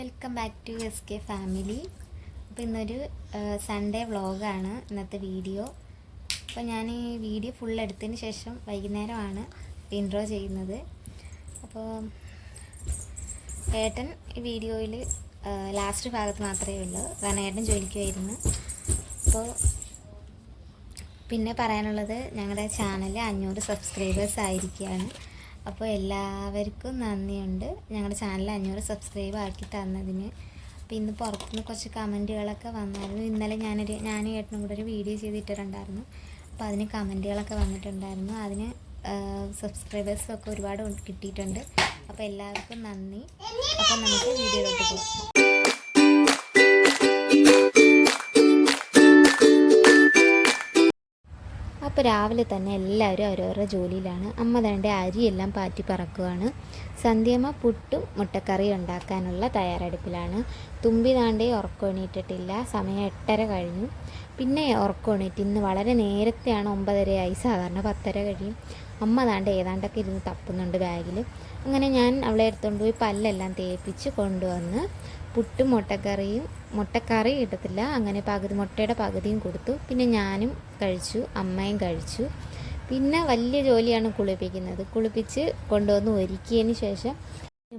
Welcome back to S K family. അപ്പോൾ ഇന്നൊരു Sunday വ്ളോഗാണ് ഇന്നത്തെ വീഡിയോ. അപ്പോൾ ഞാൻ ഈ വീഡിയോ ഫുൾ എടുത്തതിന് ശേഷം വൈകുന്നേരമാണ് ഇൻട്രോ ചെയ്യുന്നത്. അപ്പോൾ ഏട്ടൻ ഈ വീഡിയോയിൽ ലാസ്റ്റ് ഭാഗത്ത് മാത്രമേ ഉള്ളൂ, കാരണം ഏട്ടൻ ജോലിക്ക് പോയിരുന്നു. അപ്പോൾ പിന്നെ പറയാനുള്ളത്, ഞങ്ങളുടെ ചാനൽ 500 സബ്സ്ക്രൈബേഴ്സ് ആയിരിക്കുകയാണ്. അപ്പോൾ എല്ലാവർക്കും നന്ദിയുണ്ട് ഞങ്ങളുടെ ചാനൽ 500 സബ്സ്ക്രൈബ് ആക്കി തന്നതിന്. അപ്പോൾ ഇന്ന് പുറത്തുനിന്ന് കുറച്ച് കമൻറ്റുകളൊക്കെ വന്നായിരുന്നു. ഇന്നലെ ഞാനും ഏട്ടനും കൂടെ ഒരു വീഡിയോ ചെയ്തിട്ടുണ്ടായിരുന്നു. അപ്പോൾ അതിന് കമൻറ്റുകളൊക്കെ വന്നിട്ടുണ്ടായിരുന്നു. അതിന് സബ്സ്ക്രൈബേഴ്സൊക്കെ ഒരുപാട് കിട്ടിയിട്ടുണ്ട്. അപ്പോൾ എല്ലാവർക്കും നന്ദി. അപ്പോൾ നമുക്ക് വീഡിയോയിലോട്ട് പോകാം. അപ്പോൾ രാവിലെ തന്നെ എല്ലാവരും ഓരോരോ ജോലിയിലാണ്. അമ്മ തൻ്റെ അരിയെല്ലാം പാറ്റി പറക്കുകയാണ്. സന്ധ്യമ്മ പുട്ടും മുട്ടക്കറി ഉണ്ടാക്കാനുള്ള തയ്യാറെടുപ്പിലാണ്. തുമ്പി താണ്ടേ ഉറക്കം എണീറ്റിട്ടില്ല. സമയം 8:30 കഴിഞ്ഞു. പിന്നെ ഉറക്കം എണീറ്റ്. ഇന്ന് വളരെ നേരത്തെയാണ്, 9:30 സാധാരണ 10:30 കഴിയും. അമ്മ താണ്ട് ഏതാണ്ടൊക്കെ ഇരുന്ന് തപ്പുന്നുണ്ട് ബാഗിൽ. അങ്ങനെ ഞാൻ അവളെ എടുത്തുകൊണ്ട് പോയി പല്ലെല്ലാം തേപ്പിച്ച് കൊണ്ടുവന്ന് പുട്ടും മുട്ടക്കറി കിട്ടത്തില്ല, അങ്ങനെ മുട്ടയുടെ പകുതിയും കൊടുത്തു. പിന്നെ ഞാനും കഴിച്ചു, അമ്മയും കഴിച്ചു. പിന്നെ വലിയ ജോലിയാണ് കുളിപ്പിച്ച് കൊണ്ടുവന്ന് ഒരുക്കിയതിന് ശേഷം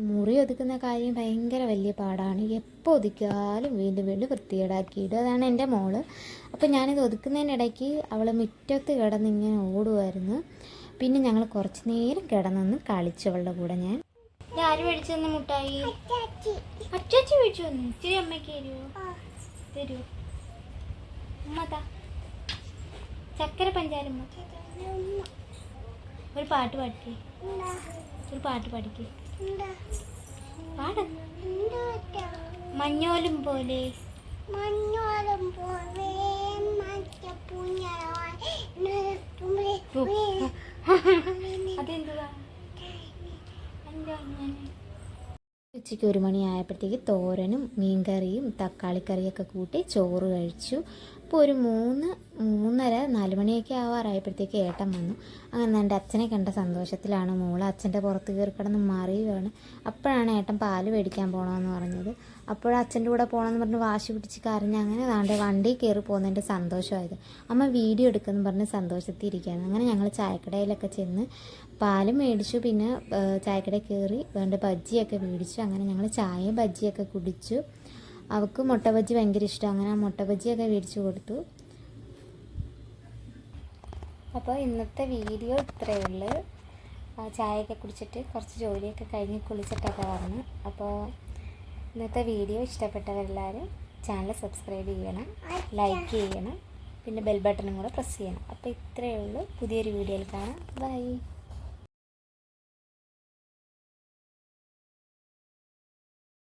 മുറി ഒതുക്കുന്ന കാര്യം ഭയങ്കര വലിയ പാടാണ്. എപ്പോൾ ഒതുക്കിയാലും വീണ്ടും വൃത്തികേടാക്കിയിടും. അതാണ് എൻ്റെ മോള്. അപ്പോൾ ഞാനിത് ഒതുക്കുന്നതിനിടയ്ക്ക് അവൾ മുറ്റത്ത് കിടന്നിങ്ങനെ ഓടുമായിരുന്നു. പിന്നെ ഞങ്ങൾ കുറച്ച് നേരം കിടന്നൊന്ന് കളിച്ചു അവളുടെ കൂടെ. ഞാൻ ആര് മേടിച്ചു തന്ന മുട്ടായി? അച്ചാച്ചി മേടിച്ചു തന്നു. ഇച്ചിരി അമ്മയ്ക്ക് തരൂ. ഉമ്മതാ ചക്കര പഞ്ചാരമ്മ. ഒരു പാട്ട് പാടിക്കേ. പാട്. മഞ്ഞോലും പോലെ അതെന്തുവാ? ഉച്ചയ്ക്ക് 1 മണിയായപ്പോഴത്തേക്ക് തോരനും മീൻകറിയും തക്കാളിക്കറിയൊക്കെ കൂട്ടി ചോറ് കഴിച്ചു. അപ്പോൾ ഒരു 3:30-4 മണിയൊക്കെ ആവാറായപ്പോഴത്തേക്ക് ഏട്ടൻ വന്നു. അങ്ങനെ എൻ്റെ അച്ഛനെ കണ്ട സന്തോഷത്തിലാണ് മോൾ. അച്ഛൻ്റെ പുറത്ത് കയറി കിടന്ന് മറിയുകയാണ്. അപ്പോഴാണ് ഏട്ടൻ പാല് മേടിക്കാൻ പോകണമെന്ന് പറഞ്ഞത്. അച്ഛൻ്റെ കൂടെ പോകണമെന്ന് പറഞ്ഞ് വാശി പിടിച്ച് കരഞ്ഞ് അങ്ങനെ താണ്ടെ വണ്ടി കയറി പോകുന്നതിൻ്റെ സന്തോഷമായത്. അമ്മ വീഡിയോ എടുക്കുമെന്ന് പറഞ്ഞ് സന്തോഷത്തിൽ ഇരിക്കുകയാണ്. അങ്ങനെ ഞങ്ങൾ ചായക്കടയിലൊക്കെ ചെന്ന് പാലും മേടിച്ചു. പിന്നെ ചായക്കടയിൽ കയറി വേണ്ട ബജ്ജിയൊക്കെ മേടിച്ചു. അങ്ങനെ ഞങ്ങൾ ചായയും ബജ്ജിയൊക്കെ കുടിച്ചു. അവൾക്ക് മുട്ട ബജ്ജി ഭയങ്കര ഇഷ്ടം. അങ്ങനെ ആ മുട്ട ബജ്ജിയൊക്കെ മേടിച്ചു കൊടുത്തു. അപ്പോൾ ഇന്നത്തെ വീഡിയോ ഇത്രയേ ഉള്ളൂ. ചായയൊക്കെ കുടിച്ചിട്ട് കുറച്ച് ജോലിയൊക്കെ കഴിഞ്ഞ് കുളിച്ചിട്ടൊക്കെ വന്നു. അപ്പോൾ ഇന്നത്തെ വീഡിയോ ഇഷ്ടപ്പെട്ടവരെല്ലാവരും ചാനൽ സബ്സ്ക്രൈബ് ചെയ്യണം, ലൈക്ക് ചെയ്യണം, പിന്നെ ബെൽ ബട്ടണും കൂടെ പ്രസ് ചെയ്യണം. അപ്പോൾ ഇത്രയേ ഉള്ളൂ. പുതിയൊരു വീഡിയോയിൽ കാണാം. ബൈ.